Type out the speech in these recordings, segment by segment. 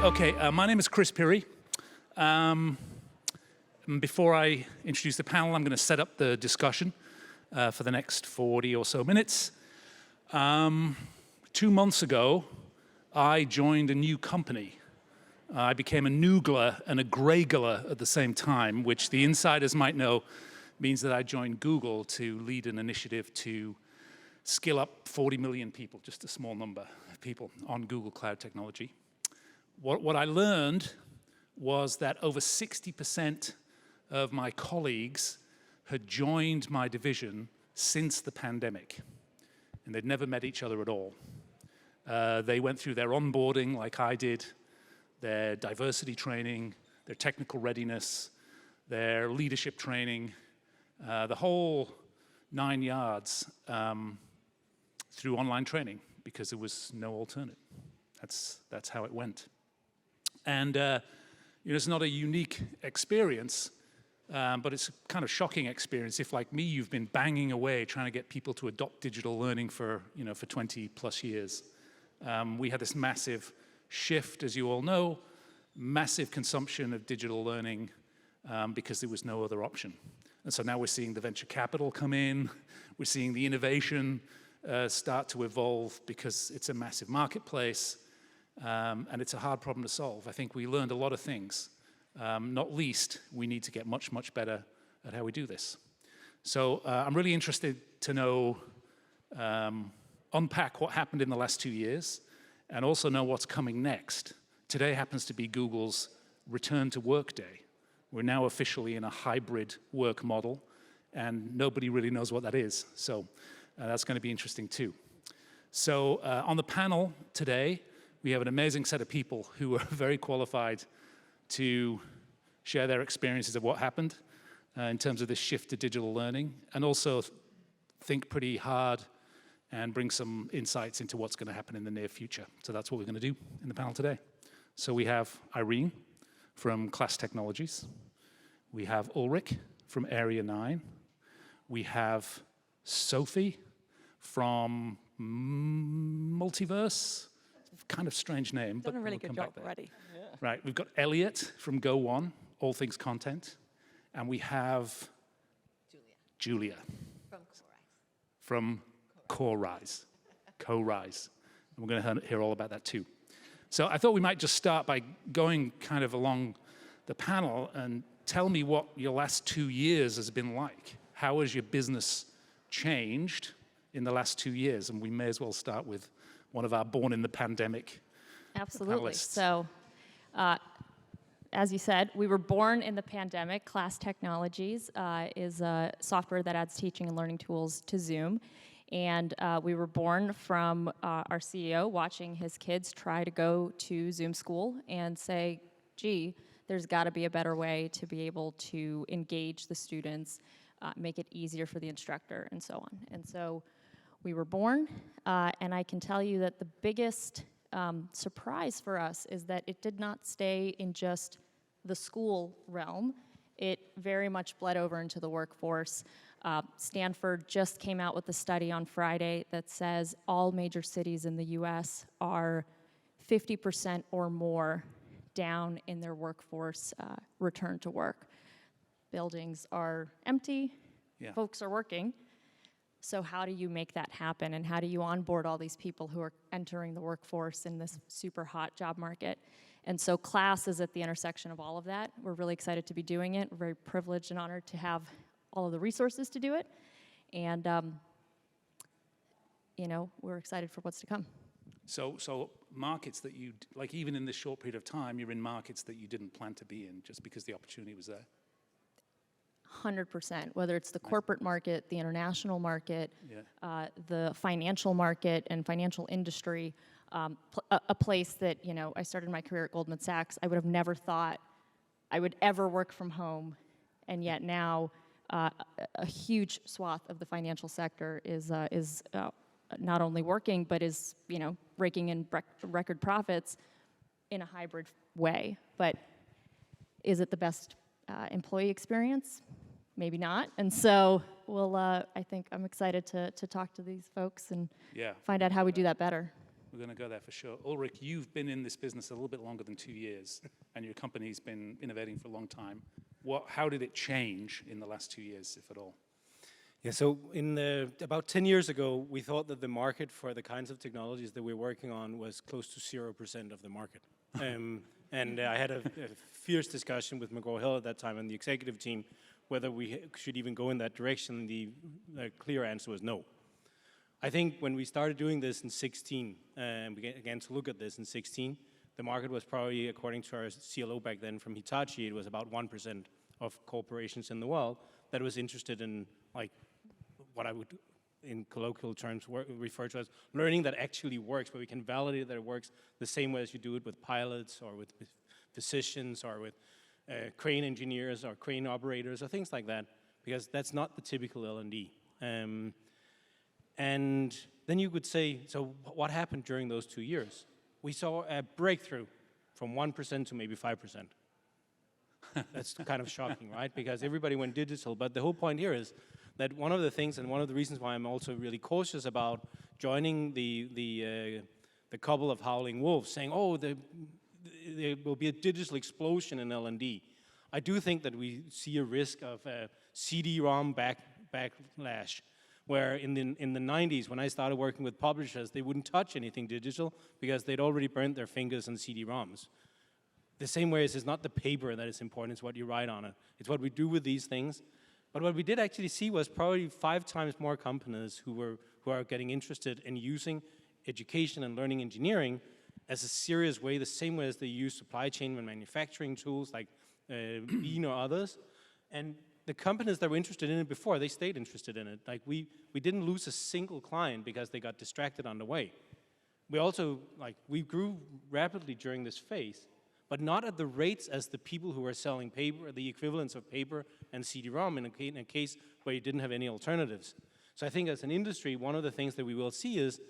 Okay, my name is Chris Pirie. Before I introduce the panel, I'm going to set up the discussion for the next 40 or so minutes. 2 months ago, I joined a new company. I became a noogler and a greygler at the same time, which the insiders might know means that I joined Google to lead an initiative to skill up 40 million people, just a small number of people, on Google Cloud technology. What I learned was that over 60% of my colleagues had joined my division since the pandemic, and they'd never met each other at all. They went through their onboarding like I did, their diversity training, their technical readiness, their leadership training, the whole 9 yards through online training, because there was no alternate. That's how it went. And it's not a unique experience, but it's a kind of shocking experience if, like me, you've been banging away trying to get people to adopt digital learning for 20 plus years. We had this massive shift, as you all know, massive consumption of digital learning because there was no other option. And so now we're seeing the venture capital come in, we're seeing the innovation start to evolve because it's a massive marketplace, and it's a hard problem to solve. I think we learned a lot of things. Not least, we need to get much, much better at how we do this. So I'm really interested to know, unpack what happened in the last 2 years, and also know what's coming next. Today happens to be Google's return to work day. We're now officially in a hybrid work model, and nobody really knows what that is. So that's going to be interesting too. So on the panel today, we have an amazing set of people who are very qualified to share their experiences of what happened in terms of this shift to digital learning, and also think pretty hard and bring some insights into what's going to happen in the near future. So that's what we're going to do in the panel today. So we have Irina from Class Technologies. We have Ulrik from Area 9. We have Sophie from Multiverse. Kind of strange name, but done a really we'll good come job back there. already. Yeah. Right, we've got Elliot from Go One, All Things Content, and we have Julia from CoreRise. CoreRise. And we're going to hear all about that too. So I thought we might just start by going kind of along the panel and tell me what your last 2 years has been like. How has your business changed in the last 2 years? And we may as well start with one of our born in the pandemic Absolutely. panelists. So, as you said, we were born in the pandemic. Class Technologies is a software that adds teaching and learning tools to Zoom. And we were born from our CEO watching his kids try to go to Zoom school and say, gee, there's got to be a better way to be able to engage the students, make it easier for the instructor, and so on. And so we were born, and I can tell you that the biggest surprise for us is that it did not stay in just the school realm. It very much bled over into the workforce. Stanford just came out with a study on Friday that says all major cities in the US are 50% or more down in their workforce return to work. Buildings are empty, folks are working. So how do you make that happen, and how do you onboard all these people who are entering the workforce in this super hot job market? And so Class is at the intersection of all of that. We're really excited to be doing it. We're very privileged and honored to have all of the resources to do it. And, we're excited for what's to come. So markets that you, like even in this short period of time, you're in markets that you didn't plan to be in just because the opportunity was there? 100%, whether it's the corporate market, the international market, the financial market and financial industry, a place that, I started my career at Goldman Sachs. I would have never thought I would ever work from home, and yet now a huge swath of the financial sector is not only working, but is, raking in record profits in a hybrid way. But is it the best employee experience? Maybe not. And so I think I'm excited to talk to these folks and find out how we do that better. We're We're going to go there for sure. Ulrik, you've been in this business a little bit longer than 2 years, and your company's been innovating for a long time. How did it change in the last 2 years, if at all? Yeah, so about 10 years ago, we thought that the market for the kinds of technologies that we're working on was close to 0% of the market. And I had a fierce discussion with McGraw-Hill at that time and the executive team whether we should even go in that direction. The clear answer was no. I think when we started doing this in 16, and we began to look at this in 16, the market was probably, according to our CLO back then from Hitachi, it was about 1% of corporations in the world that was interested in like what I would, in colloquial terms, refer to as learning that actually works, where we can validate that it works the same way as you do it with pilots or with physicians or with crane engineers or crane operators or things like that, because that's not the typical L&D. And then you could say, so what happened during those 2 years? We saw a breakthrough from 1% to maybe 5%. That's kind of shocking, right? Because everybody went digital. But the whole point here is that one of the things, and one of the reasons why I'm also really cautious about joining the couple of howling wolves, saying, oh, there will be a digital explosion in L&D. I do think that we see a risk of a CD-ROM backlash, where in the 90s, when I started working with publishers, they wouldn't touch anything digital because they'd already burnt their fingers on CD-ROMs. The same way as it's not the paper that is important, it's what you write on it. It's what we do with these things. But what we did actually see was probably 5 times more companies who are getting interested in using education and learning engineering as a serious way, the same way as they use supply chain and manufacturing tools like Lean or others. And the companies that were interested in it before, they stayed interested in it. Like we didn't lose a single client because they got distracted on the way. We also, we grew rapidly during this phase, but not at the rates as the people who were selling paper, the equivalents of paper and CD-ROM in a case where you didn't have any alternatives. So I think as an industry, one of the things that we will see is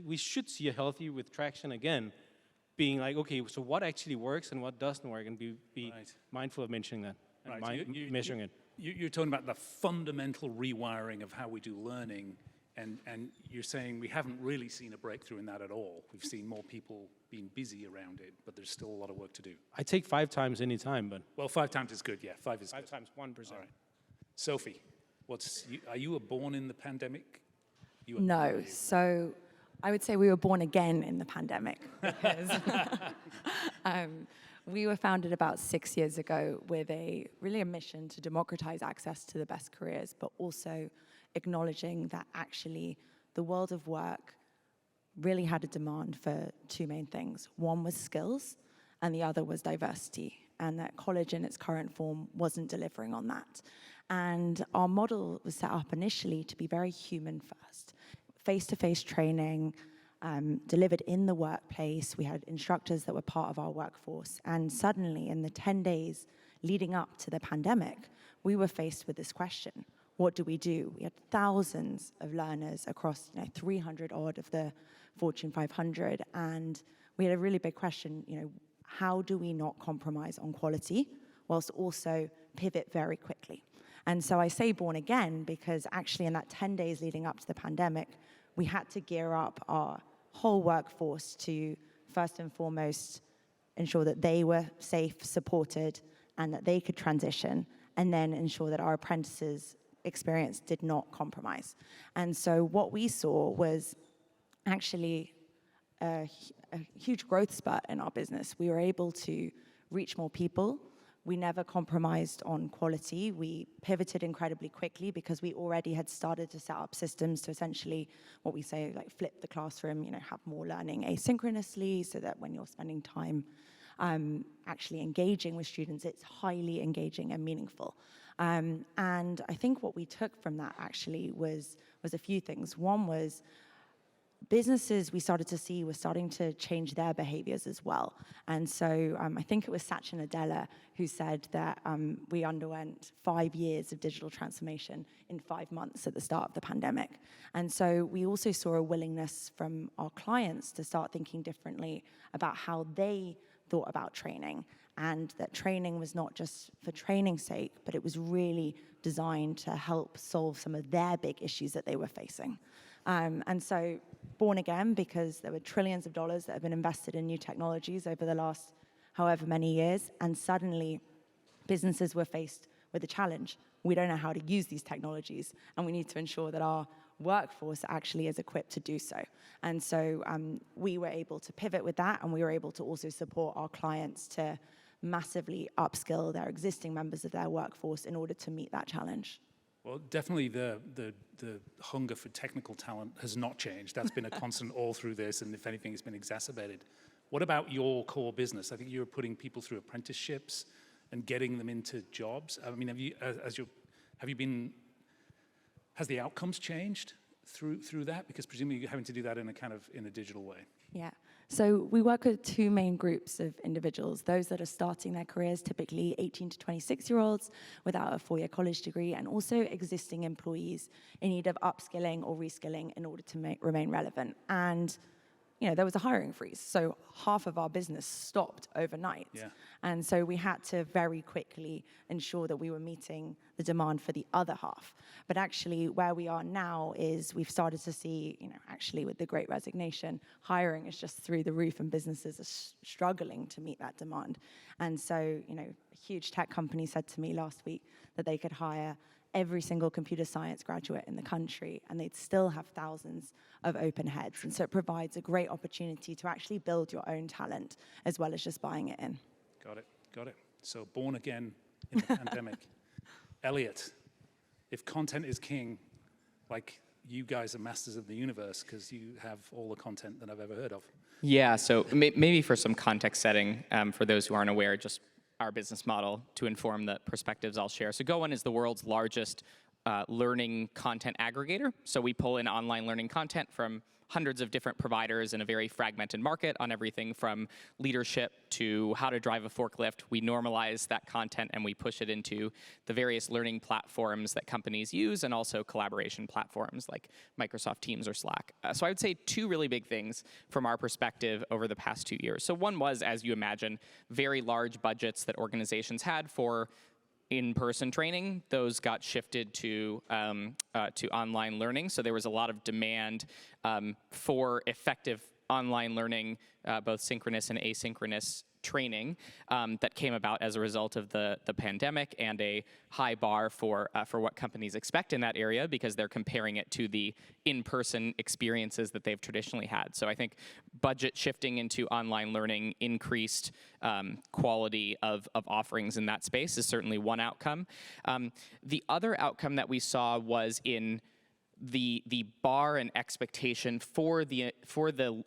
we should see a healthy with traction again, being like, okay, so what actually works and what doesn't work, and be right. mindful of mentioning that, and right. measuring it. You're talking about the fundamental rewiring of how we do learning, and you're saying we haven't really seen a breakthrough in that at all. We've seen more people being busy around it, but there's still a lot of work to do. I take 5 times any time, but... Well, 5 times is good, yeah. 5 is 5 good. times 1%. All right. Sophie, are you born in the pandemic? No, so I would say we were born again in the pandemic because we were founded about 6 years ago with really a mission to democratize access to the best careers, but also acknowledging that actually the world of work really had a demand for 2 main things. One was skills, and the other was diversity, and that college in its current form wasn't delivering on that. And our model was set up initially to be very human first. Face-to-face training, delivered in the workplace. We had instructors that were part of our workforce. And suddenly, in the 10 days leading up to the pandemic, we were faced with this question. What do? We had thousands of learners across 300 odd of the Fortune 500. And we had a really big question, how do we not compromise on quality whilst also pivot very quickly? And so I say born again because actually in that 10 days leading up to the pandemic, we had to gear up our whole workforce to first and foremost ensure that they were safe, supported, and that they could transition, and then ensure that our apprentices' experience did not compromise. And so what we saw was actually a huge growth spurt in our business. We were able to reach more people. We never compromised on quality. We pivoted incredibly quickly because we already had started to set up systems to essentially, what we say, flip the classroom, have more learning asynchronously so that when you're spending time actually engaging with students, it's highly engaging and meaningful. And I think what we took from that actually was a few things. One was businesses we started to see were starting to change their behaviors as well. And so I think it was Satya Nadella who said that we underwent 5 years of digital transformation in 5 months at the start of the pandemic. And so we also saw a willingness from our clients to start thinking differently about how they thought about training and that training was not just for training's sake, but it was really designed to help solve some of their big issues that they were facing. And so born again, because there were trillions of dollars that have been invested in new technologies over the last however many years, and suddenly businesses were faced with a challenge. We don't know how to use these technologies, and we need to ensure that our workforce actually is equipped to do so. And so we were able to pivot with that, and we were able to also support our clients to massively upskill their existing members of their workforce in order to meet that challenge. Well, definitely the hunger for technical talent has not changed. That's been a constant all through this, and if anything, it's been exacerbated. What about your core business? I think you're putting people through apprenticeships and getting them into jobs. I mean, has the outcomes changed through that? Because presumably you're having to do that in a digital way. Yeah. So we work with two main groups of individuals, those that are starting their careers, typically 18 to 26-year-olds without a 4-year college degree, and also existing employees in need of upskilling or reskilling in order to remain relevant. And there was a hiring freeze, so half of our business stopped overnight. Yeah. And so we had to very quickly ensure that we were meeting the demand for the other half. But actually, where we are now is we've started to see, actually with the Great Resignation, hiring is just through the roof and businesses are struggling to meet that demand. And so, a huge tech company said to me last week that they could hire every single computer science graduate in the country, and they'd still have thousands of open heads. And so it provides a great opportunity to actually build your own talent as well as just buying it in. Got it. So born again in the pandemic. Elliot, if content is king, like you guys are masters of the universe because you have all the content that I've ever heard of. Yeah, so maybe for some context setting, for those who aren't aware, just our business model to inform the perspectives I'll share. So GoOne is the world's largest learning content aggregator. So we pull in online learning content from hundreds of different providers in a very fragmented market on everything from leadership to how to drive a forklift. We normalize that content and we push it into the various learning platforms that companies use, and also collaboration platforms like Microsoft Teams or Slack. So I would say two really big things from our perspective over the past 2 years. So one was, as you imagine, very large budgets that organizations had for in-person training. Those got shifted to online learning. So there was a lot of demand for effective online learning, both synchronous and asynchronous training that came about as a result of the pandemic, and a high bar for what companies expect in that area because they're comparing it to the in-person experiences that they've traditionally had. So I think budget shifting into online learning increased quality of offerings in that space is certainly one outcome. The other outcome that we saw was in the bar and expectation for the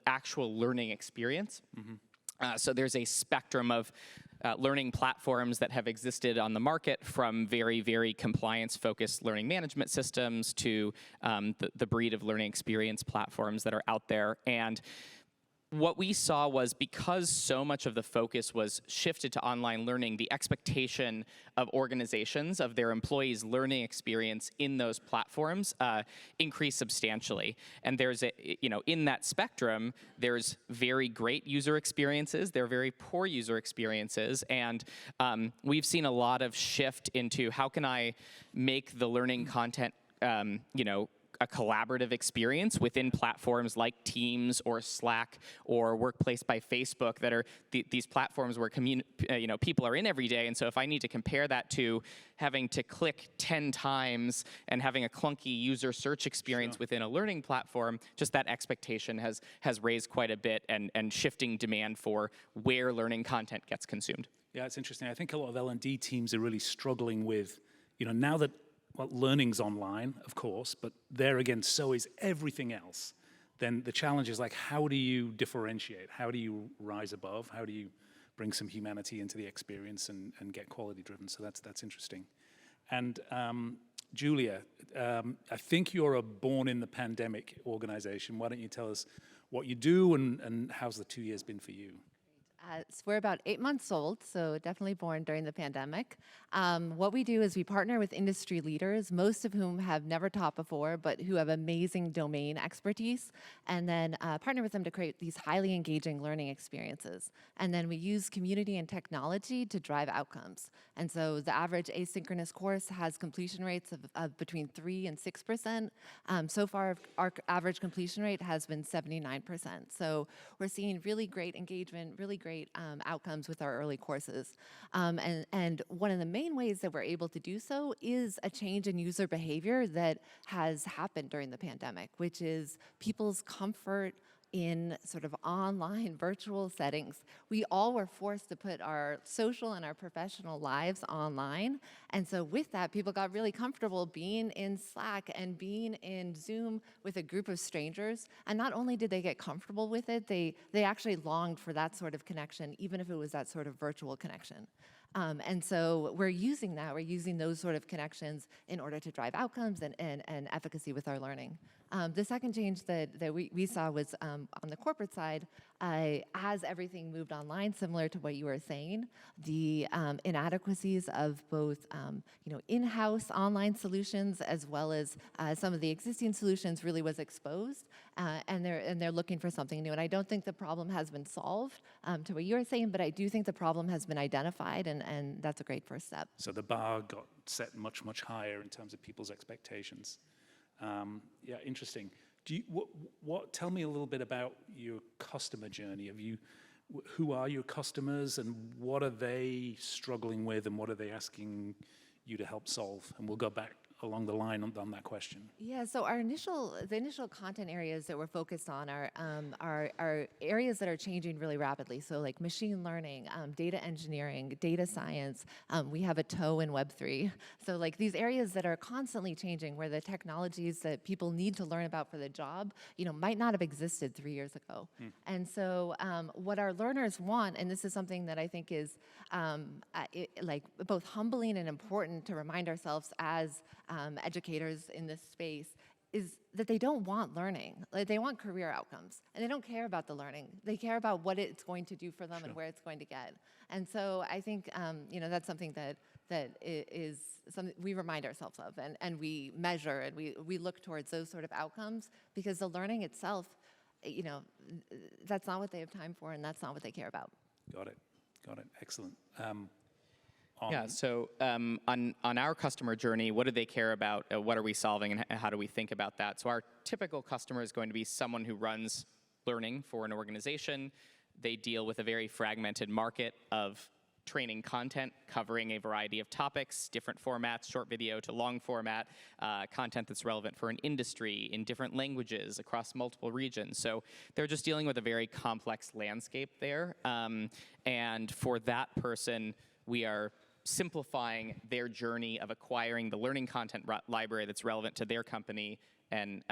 actual learning experience. Mm-hmm. So there's a spectrum of learning platforms that have existed on the market, from very, very compliance-focused learning management systems to the breed of learning experience platforms that are out there. And what we saw was, because so much of the focus was shifted to online learning, the expectation of organizations, of their employees' learning experience in those platforms increased substantially. And there's in that spectrum, there's very great user experiences, there are very poor user experiences, and we've seen a lot of shift into how can I make the learning content, a collaborative experience within platforms like Teams or Slack or Workplace by Facebook that are these platforms where people are in every day. And so if I need to compare that to having to click 10 times and having a clunky user search experience within a learning platform, just that expectation has raised quite a bit, and shifting demand for where learning content gets consumed. Yeah, it's interesting. I think a lot of L&D teams are really struggling with, now that learning's online, of course, but there again, so is everything else. Then the challenge is how do you differentiate? How do you rise above? How do you bring some humanity into the experience and get quality driven? So that's interesting. And Julia, I think you're a born in the pandemic organization. Why don't you tell us what you do and how's the 2 years been for you? So we're about 8 months old, so definitely born during the pandemic. What we do is we partner with industry leaders, most of whom have never taught before, but who have amazing domain expertise, and then partner with them to create these highly engaging learning experiences. And then we use community and technology to drive outcomes. And so the average asynchronous course has completion rates of between 3 and 6%. So far, our average completion rate has been 79%. So we're seeing really great engagement, really great outcomes with our early courses. And one of the main ways that we're able to do so is a change in user behavior that has happened during the pandemic, which is people's comfort in sort of online virtual settings. We all were forced to put our social and our professional lives online. And so with that, people got really comfortable being in Slack and being in Zoom with a group of strangers. And not only did they get comfortable with it, they actually longed for that sort of connection, even if it was that sort of virtual connection. And so we're using that, we're using those sort of connections in order to drive outcomes and efficacy with our learning. The second change that we saw was on the corporate side, as everything moved online, similar to what you were saying, the inadequacies of both in-house online solutions as well as some of the existing solutions really was exposed, and they're looking for something new. And I don't think the problem has been solved to what you were saying, but I do think the problem has been identified, and that's a great first step. So the bar got set much, much higher in terms of people's expectations. Yeah, interesting. Do you, tell me a little bit about your customer journey. Who are your customers and what are they struggling with and what are they asking you to help solve? And we'll go back along the line on that question. Yeah, so the initial content areas that we're focused on are areas that are changing really rapidly. So like machine learning, data engineering, data science. We have a toe in Web3. So like these areas that are constantly changing, where the technologies that people need to learn about for the job, might not have existed 3 years ago. And so what our learners want, and this is something that I think is like both humbling and important to remind ourselves as educators in this space, is that they don't want learning. Like, they want career outcomes, and they don't care about the learning. They care about what it's going to do for them and where it's going to get. And so I think that's something that is something we remind ourselves of, and we measure, and we look towards those sort of outcomes, because the learning itself, that's not what they have time for, and that's not what they care about. Got it. Excellent. Yeah, so on our customer journey, what do they care about? What are we solving, and how do we think about that? So our typical customer is going to be someone who runs learning for an organization. They deal with a very fragmented market of training content covering a variety of topics, different formats, short video to long format, content that's relevant for an industry in different languages across multiple regions. So they're just dealing with a very complex landscape there. And for that person, we are simplifying their journey of acquiring the learning content library that's relevant to their company and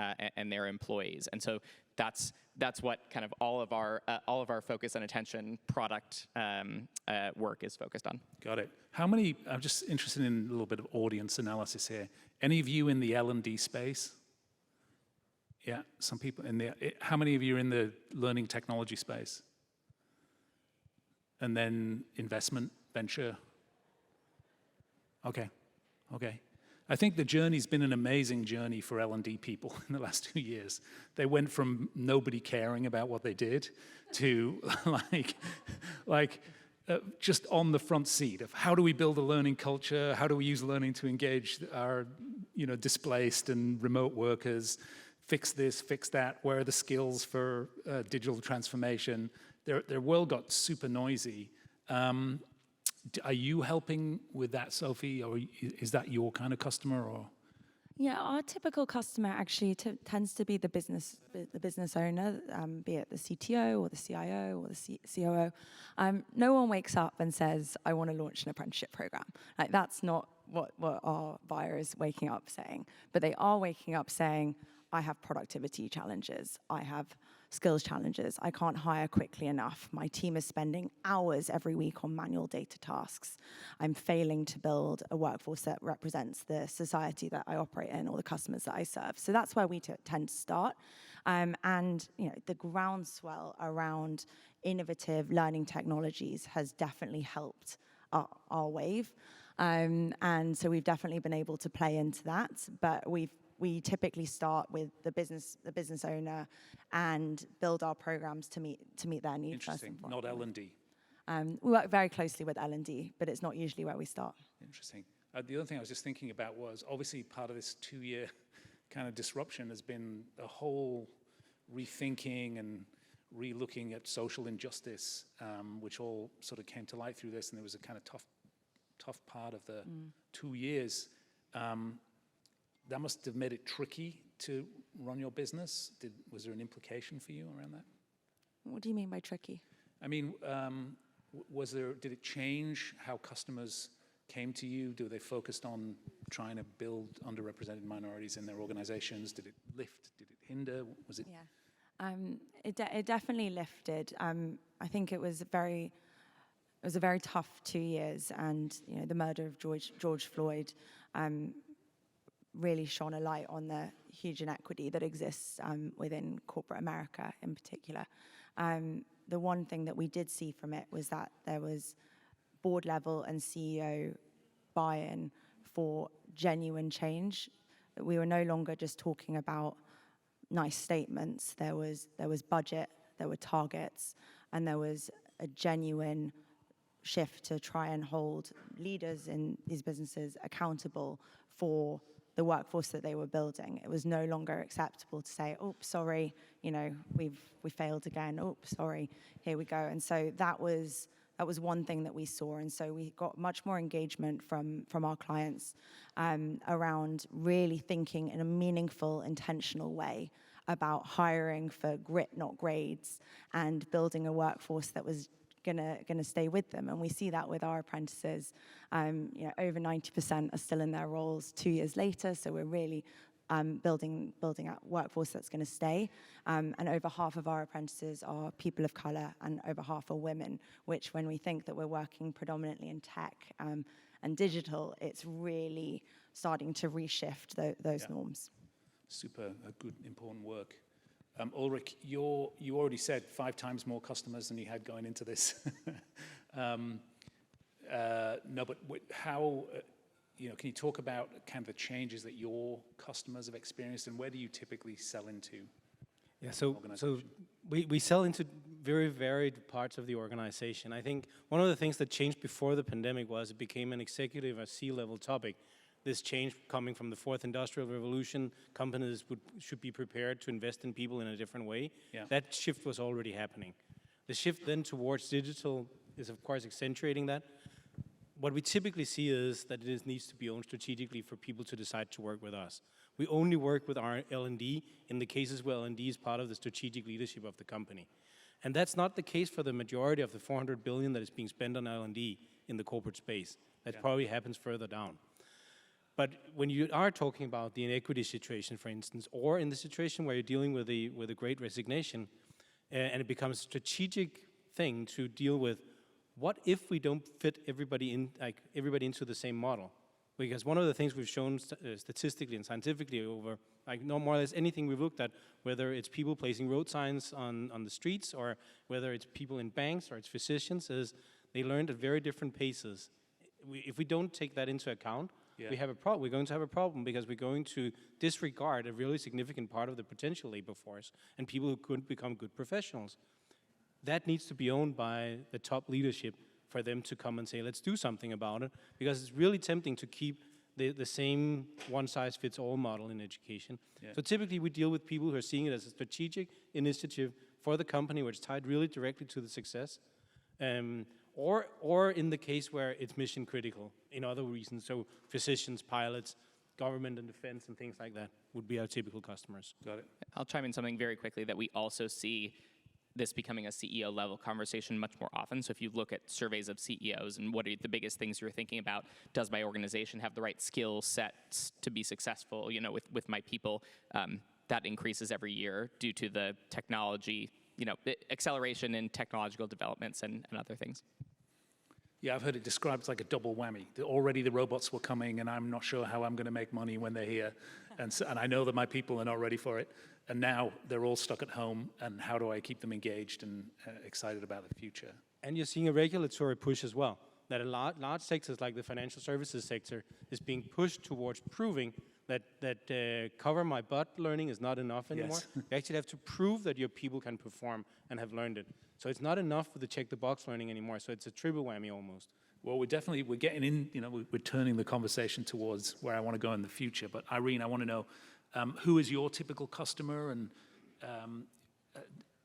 their employees. And so that's what kind of all of our focus and attention, product work is focused on. Got it. I'm just interested in a little bit of audience analysis here. Any of you in the L&D space? Yeah, some people how many of you are in the learning technology space? And then investment, venture? Okay. I think the journey's been an amazing journey for L&D people in the last 2 years. They went from nobody caring about what they did to just on the front seat of how do we build a learning culture? How do we use learning to engage our displaced and remote workers? Fix this, fix that. Where are the skills for digital transformation? Their world got super noisy. Are you helping with that, Sophie, or is that your kind of customer? Or Yeah, our typical customer actually tends to be the business owner, be it the CTO or the CIO or the COO. No one wakes up and says, "I want to launch an apprenticeship program." Like, that's not what our buyer is waking up saying. But they are waking up saying, "I have productivity challenges. I have skills challenges. I can't hire quickly enough. My team is spending hours every week on manual data tasks. I'm failing to build a workforce that represents the society that I operate in or the customers that I serve. So that's where we tend to start. And the groundswell around innovative learning technologies has definitely helped our wave. And so we've definitely been able to play into that, but we typically start with the business owner and build our programs to meet their needs. Interesting, not L&D. We work very closely with L&D, but it's not usually where we start. Interesting. The other thing I was just thinking about was, obviously part of this 2-year kind of disruption has been a whole rethinking and re-looking at social injustice, which all sort of came to light through this, and there was a kind of tough part of the 2 years. That must have made it tricky to run your business. Was there an implication for you around that? What do you mean by tricky? I mean, did it change how customers came to you? They focused on trying to build underrepresented minorities in their organizations? Did it lift? Did it hinder? Was it? Yeah, it definitely lifted. I think it was a very tough 2 years, and the murder of George Floyd really shone a light on the huge inequity that exists within corporate America in particular. The one thing that we did see from it was that there was board level and CEO buy-in for genuine change. We were no longer just talking about nice statements. There was budget, there were targets, and there was a genuine shift to try and hold leaders in these businesses accountable for the workforce that they were building. It was no longer acceptable to say, "Oh, sorry, we failed again. Oh, sorry, here we go." And so that was one thing that we saw, and so we got much more engagement from our clients around really thinking in a meaningful, intentional way about hiring for grit, not grades, and building a workforce that was gonna stay with them. And we see that with our apprentices. Over 90% are still in their roles 2 years later, so we're really building a workforce that's gonna stay. And over half of our apprentices are people of color, and over half are women, which, when we think that we're working predominantly in tech and digital, it's really starting to reshift those norms. Super, good, important work. Ulrik, you already said 5 times more customers than you had going into this. No, but how, can you talk about kind of the changes that your customers have experienced, and where do you typically sell into? Yeah, so we sell into very varied parts of the organization. I think one of the things that changed before the pandemic was it became an executive or C-level topic. This change coming from the fourth industrial revolution, companies should be prepared to invest in people in a different way. Yeah. That shift was already happening. The shift then towards digital is, of course, accentuating that. What we typically see is that it needs to be owned strategically for people to decide to work with us. We only work with our L&D in the cases where L&D is part of the strategic leadership of the company. And that's not the case for the majority of the 400 billion that is being spent on L&D in the corporate space. That probably happens further down. But when you are talking about the inequity situation, for instance, or in the situation where you're dealing with a great resignation, and it becomes a strategic thing to deal with, what if we don't fit everybody into the same model? Because one of the things we've shown statistically and scientifically over no more or less anything we've looked at, whether it's people placing road signs on the streets, or whether it's people in banks, or it's physicians, is they learned at very different paces. If we don't take that into account, we have a problem. We're going to have a problem, because we're going to disregard a really significant part of the potential labor force and people who could become good professionals. That needs to be owned by the top leadership for them to come and say, let's do something about it, because it's really tempting to keep the same one-size-fits-all model in education. Yeah. So typically we deal with people who are seeing it as a strategic initiative for the company, which is tied really directly to the success. Or in the case where it's mission critical in other reasons, so physicians, pilots, government and defense and things like that would be our typical customers. Got it. I'll chime in something very quickly that we also see this becoming a CEO level conversation much more often. So if you look at surveys of CEOs and what are the biggest things you're thinking about, does my organization have the right skill sets to be successful, with my people? that increases every year due to the technology, acceleration in technological developments and other things. Yeah, I've heard it described as like a double whammy. Already the robots were coming, and I'm not sure how I'm going to make money when they're here. And I know that my people are not ready for it. And now they're all stuck at home, and how do I keep them engaged and excited about the future? And you're seeing a regulatory push as well, that large sectors like the financial services sector is being pushed towards proving that cover my butt learning is not enough anymore. Yes. You actually have to prove that your people can perform and have learned it. So it's not enough for the check-the-box learning anymore, so it's a triple whammy almost. Well, we're getting in, we're turning the conversation towards where I want to go in the future. But Irene, I want to know, who is your typical customer, and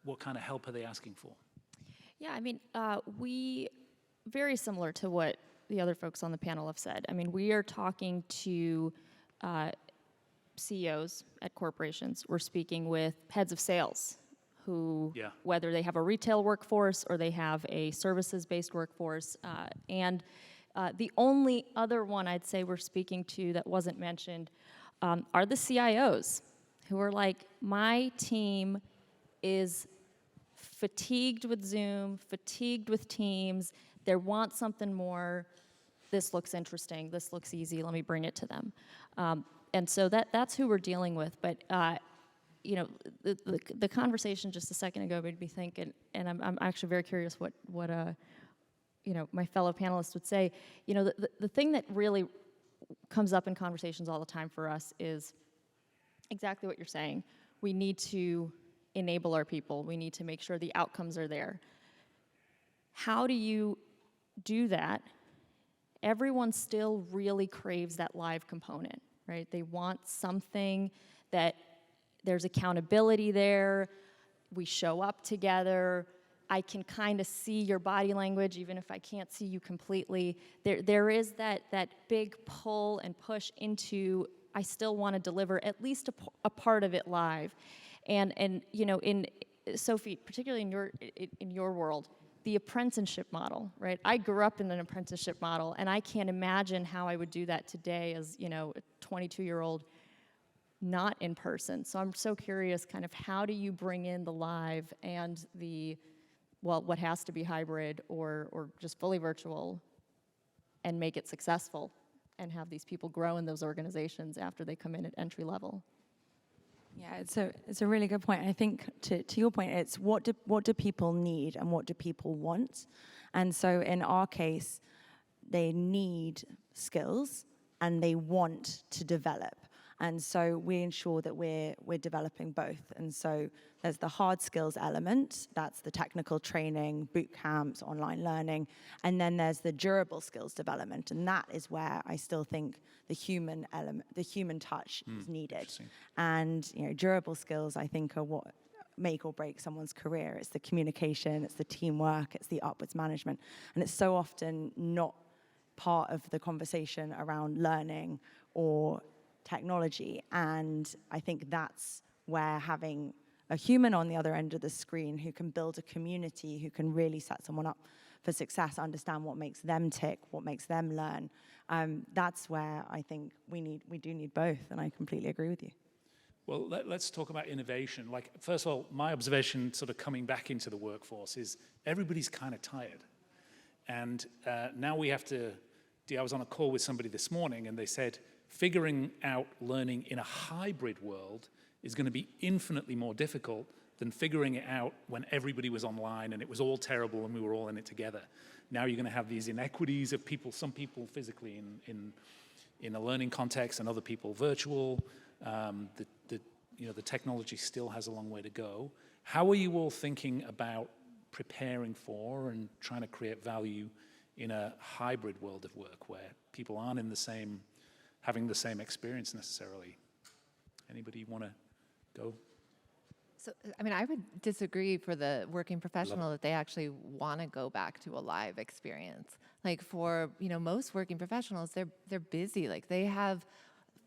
what kind of help are they asking for? Yeah, I mean, we, very similar to what the other folks on the panel have said. I mean, we are talking to CEOs at corporations. We're speaking with heads of sales who, whether they have a retail workforce or they have a services-based workforce. And the only other one I'd say we're speaking to that wasn't mentioned are the CIOs, who are like, my team is fatigued with Zoom, fatigued with Teams. They want something more. This looks interesting. This looks easy. Let me bring it to them. And so that's who we're dealing with. But the conversation just a second ago made me think, and I'm actually very curious what my fellow panelists would say. The thing that really comes up in conversations all the time for us is exactly what you're saying. We need to enable our people. We need to make sure the outcomes are there. How do you do that? Everyone still really craves that live component, right? They want something that there's accountability there, we show up together, I can kind of see your body language even if I can't see you completely. There is that big pull and push into, I still want to deliver at least a part of it live. And in Sophie, particularly in your world, the apprenticeship model, right? I grew up in an apprenticeship model, and I can't imagine how I would do that today as, a 22-year-old not in person. So I'm so curious, kind of, how do you bring in the live and what has to be hybrid or just fully virtual and make it successful and have these people grow in those organizations after they come in at entry level? Yeah, it's a really good point. I think to your point, it's what do people need and what do people want? And so in our case, they need skills and they want to develop. And so we ensure that we're developing both. And so there's the hard skills element, that's the technical training, boot camps, online learning, and then there's the durable skills development, and that is where I still think the human element, the human touch is needed. And durable skills, I think, are what make or break someone's career. It's the communication, it's the teamwork, it's the upwards management, and it's so often not part of the conversation around learning or technology. And I think that's where having a human on the other end of the screen who can build a community, who can really set someone up for success, understand what makes them tick, what makes them learn, that's where I think we do need both, and I completely agree with you. Well, let's talk about innovation. Like, first of all, my observation sort of coming back into the workforce is everybody's kind of tired. And now we have to, I was on a call with somebody this morning, and they said, figuring out learning in a hybrid world is going to be infinitely more difficult than figuring it out when everybody was online and it was all terrible and we were all in it together. Now you're going to have these inequities of people, some people physically in a learning context and other people virtual. The technology still has a long way to go. How are you all thinking about preparing for and trying to create value in a hybrid world of work where people aren't having the same experience necessarily? Anybody want to go? So, I mean, I would disagree for the working professional that they actually want to go back to a live experience. Like for, most working professionals, they're busy. Like they have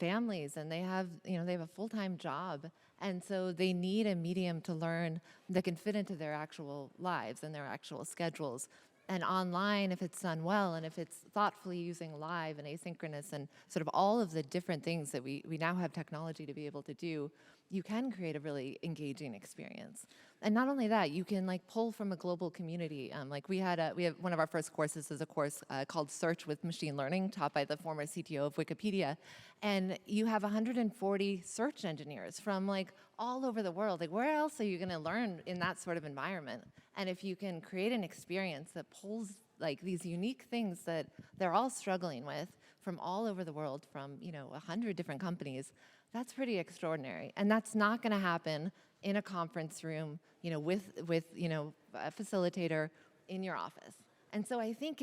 families and they have a full-time job. And so they need a medium to learn that can fit into their actual lives and their actual schedules. And online, if it's done well, and if it's thoughtfully using live and asynchronous and sort of all of the different things that we now have technology to be able to do, you can create a really engaging experience. And not only that, you can like pull from a global community. Like we have one of our first courses is a course called Search with Machine Learning, taught by the former CTO of Wikipedia. And you have 140 search engineers from like all over the world. Like where else are you gonna learn in that sort of environment? And if you can create an experience that pulls like these unique things that they're all struggling with from all over the world, from 100 different companies, that's pretty extraordinary. And that's not going to happen in a conference room, with a facilitator in your office. And so I think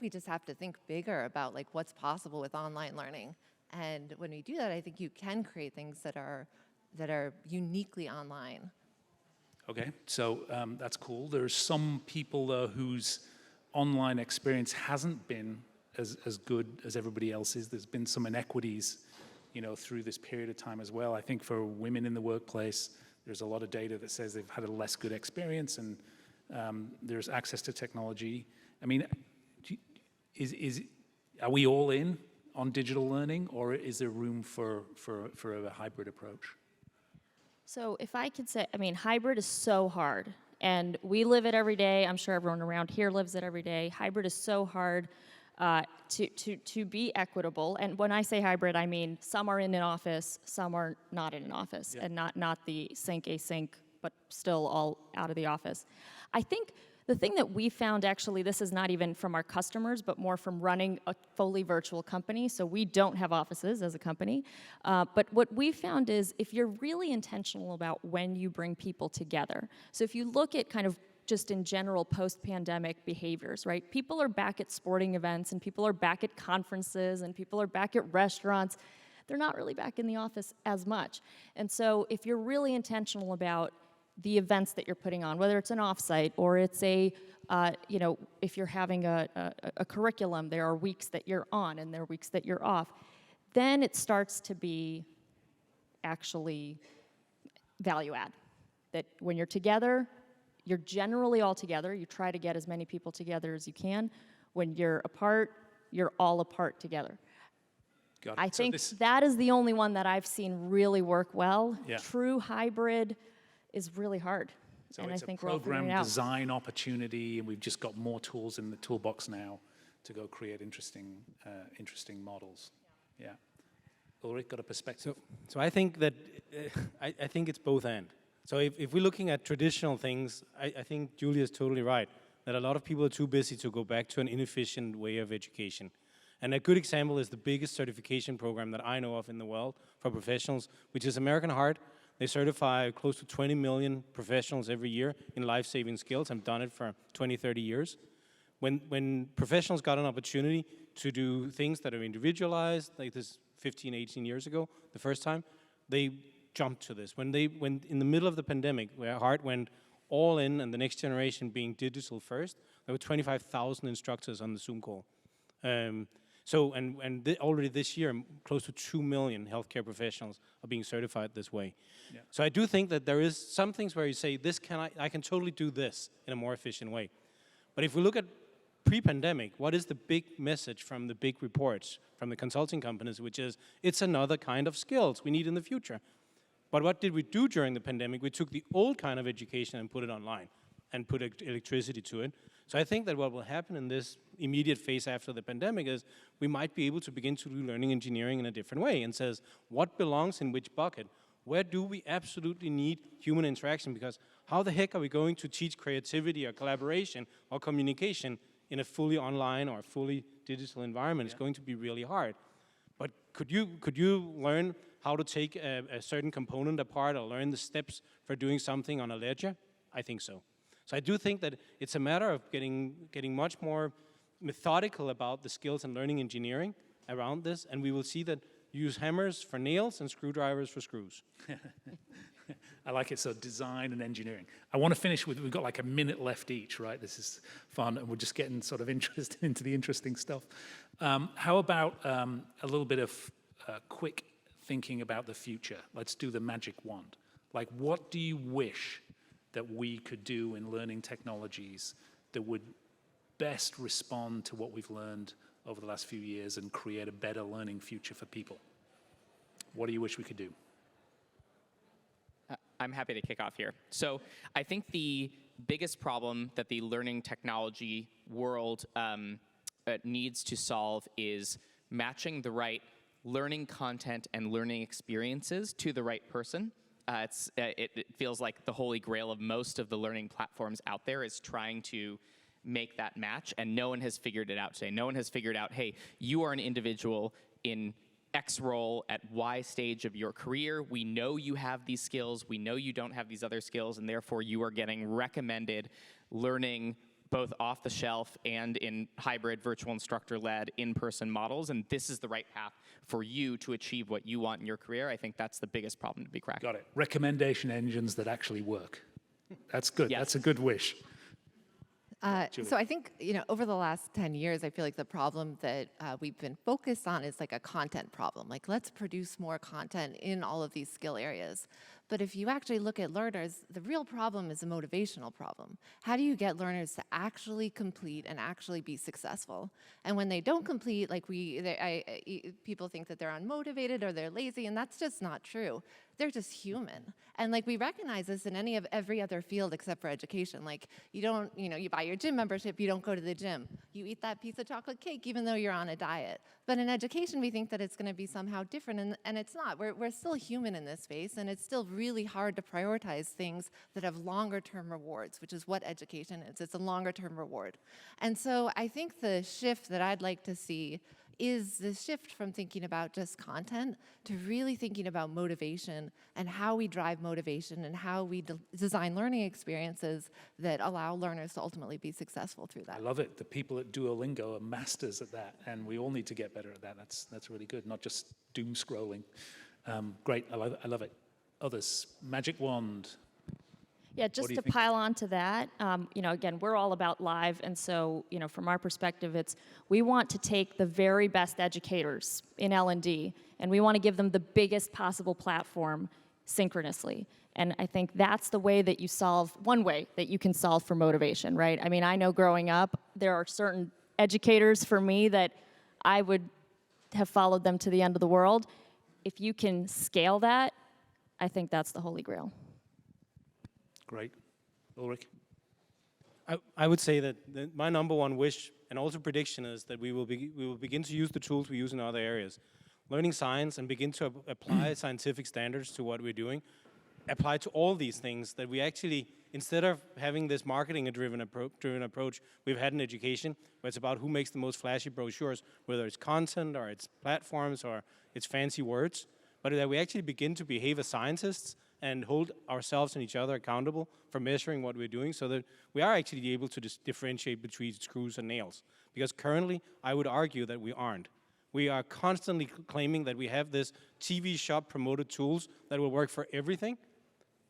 we just have to think bigger about like what's possible with online learning. And when we do that, I think you can create things that are uniquely online. Okay, so that's cool. There's some people though whose online experience hasn't been as good as everybody else's. There's been some inequities, through this period of time as well. I think for women in the workplace, there's a lot of data that says they've had a less good experience, and there's access to technology. I mean, are we all in on digital learning, or is there room for a hybrid approach? So if I could say, hybrid is so hard, and we live it every day. I'm sure everyone around here lives it every day. Hybrid is so hard to be equitable. And when I say hybrid, I mean some are in an office, some are not in an office, and not the sync async, but still all out of the office. I think the thing that we found, actually, this is not even from our customers, but more from running a fully virtual company. So we don't have offices as a company. But what we found is if you're really intentional about when you bring people together, so if you look at kind of just in general post-pandemic behaviors, right? People are back at sporting events, and people are back at conferences, and people are back at restaurants. They're not really back in the office as much. And so if you're really intentional about the events that you're putting on, whether it's an offsite or it's if you're having a curriculum, there are weeks that you're on and there are weeks that you're off, then it starts to be actually value add. That when you're together, you're generally all together. You try to get as many people together as you can. When you're apart, you're all apart together. Got it. I think that is the only one that I've seen really work well. Yeah. True hybrid is really hard. So and it's I think a we're all figuring program it out. design opportunity, and we've just got more tools in the toolbox now to go create interesting models. Yeah. Ulrik, got a perspective? So I think that I think it's both and. So if we're looking at traditional things, I think Julia's totally right, that a lot of people are too busy to go back to an inefficient way of education. And a good example is the biggest certification program that I know of in the world for professionals, which is American Heart. They certify close to 20 million professionals every year in life-saving skills. I've done it for 20, 30 years. When professionals got an opportunity to do things that are individualized, like this 15, 18 years ago, the first time, they jumped to this. When in the middle of the pandemic, where Heart went all in and the next generation being digital first, there were 25,000 instructors on the Zoom call. Already this year, close to 2 million healthcare professionals are being certified this way. Yeah. So I do think that there is some things where you say, I can totally do this in a more efficient way. But if we look at pre-pandemic, what is the big message from the big reports from the consulting companies, which is, it's another kind of skills we need in the future. But what did we do during the pandemic? We took the old kind of education and put it online and put electricity to it. So I think that what will happen in this immediate phase after the pandemic is we might be able to begin to do learning engineering in a different way and says, what belongs in which bucket? Where do we absolutely need human interaction? Because how the heck are we going to teach creativity or collaboration or communication in a fully online or fully digital environment? Yeah. It's going to be really hard. But could you learn how to take a certain component apart or learn the steps for doing something on a ledger? I think so. So I do think that it's a matter of getting much more methodical about the skills and learning engineering around this, and we will see that use hammers for nails and screwdrivers for screws. I like it, so design and engineering. I want to finish with, we've got like a minute left each, right? This is fun, and we're just getting sort of interested into the interesting stuff. How about a little bit of quick thinking about the future? Let's do the magic wand. Like, what do you wish that we could do in learning technologies that would best respond to what we've learned over the last few years and create a better learning future for people? What do you wish we could do? I'm happy to kick off here. So I think the biggest problem that the learning technology world needs to solve is matching the right learning content and learning experiences to the right person. It feels like the holy grail of most of the learning platforms out there is trying to make that match, and no one has figured it out today. No one has figured out, hey, you are an individual in X role at Y stage of your career. We know you have these skills. We know you don't have these other skills, and therefore you are getting recommended learning both off the shelf and in hybrid virtual instructor-led in-person models, and this is the right path for you to achieve what you want in your career. I think that's the biggest problem to be cracked. Got it. Recommendation engines that actually work. That's good. Yes. That's a good wish. So I think, over the last 10 years, I feel like the problem that we've been focused on is like a content problem. Like, let's produce more content in all of these skill areas. But if you actually look at learners, the real problem is a motivational problem. How do you get learners to actually complete and actually be successful? And when they don't complete, like people think that they're unmotivated or they're lazy, and that's just not true. They're just human. And like, we recognize this in every other field except for education. Like, you don't, you buy your gym membership, you don't go to the gym. You eat that piece of chocolate cake even though you're on a diet. But in education, we think that it's gonna be somehow different, and it's not. We're still human in this space, and it's still really hard to prioritize things that have longer term rewards, which is what education is. It's a longer term reward. And so I think the shift that I'd like to see is the shift from thinking about just content to really thinking about motivation and how we drive motivation and how we design learning experiences that allow learners to ultimately be successful through that. I love it. The people at Duolingo are masters at that, and we all need to get better at that. That's really good, not just doom scrolling. Great, I love it. Others, magic wand. Yeah, just to pile on to that, again, we're all about live, and so, from our perspective, we want to take the very best educators in L&D, and we want to give them the biggest possible platform synchronously. And I think that's the way that one way that you can solve for motivation, right? I mean, I know growing up, there are certain educators for me that I would have followed them to the end of the world. If you can scale that, I think that's the holy grail. Great. Ulrik? I would say that my number one wish and also prediction is that we will begin to use the tools we use in other areas. Learning science and begin to apply scientific standards to what we're doing, apply to all these things that we actually, instead of having this marketing-driven approach we've had in education, where it's about who makes the most flashy brochures, whether it's content or it's platforms or it's fancy words, but that we actually begin to behave as scientists and hold ourselves and each other accountable for measuring what we're doing so that we are actually able to differentiate between screws and nails. Because currently, I would argue that we aren't. We are constantly claiming that we have this TV shop promoted tools that will work for everything,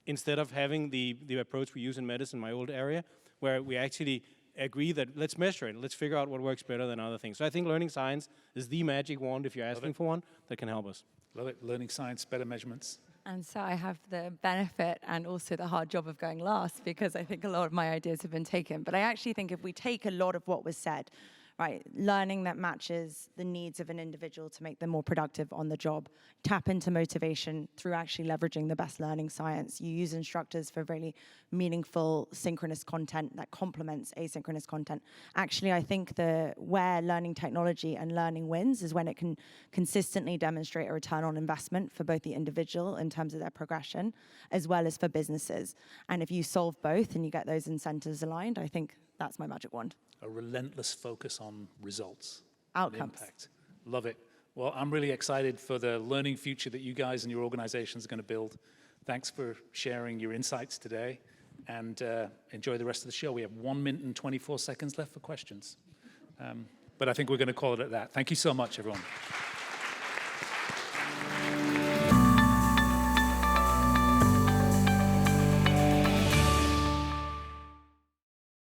instead of having the approach we use in medicine, my old area, where we actually agree that let's measure it, let's figure out what works better than other things. So I think learning science is the magic wand, if you're asking for one, that can help us. Love it. Learning science, better measurements. And so I have the benefit and also the hard job of going last, because I think a lot of my ideas have been taken. But I actually think if we take a lot of what was said, right, learning that matches the needs of an individual to make them more productive on the job, tap into motivation through actually leveraging the best learning science. You use instructors for really meaningful synchronous content that complements asynchronous content. Actually, I think where learning technology and learning wins is when it can consistently demonstrate a return on investment for both the individual in terms of their progression, as well as for businesses. And if you solve both and you get those incentives aligned, I think that's my magic wand. A relentless focus on results. Outcomes. Impact. Love it. Well, I'm really excited for the learning future that you guys and your organizations are going to build. Thanks for sharing your insights today, and enjoy the rest of the show. We have 1 minute and 24 seconds left for questions. But I think we're going to call it at that. Thank you so much, everyone.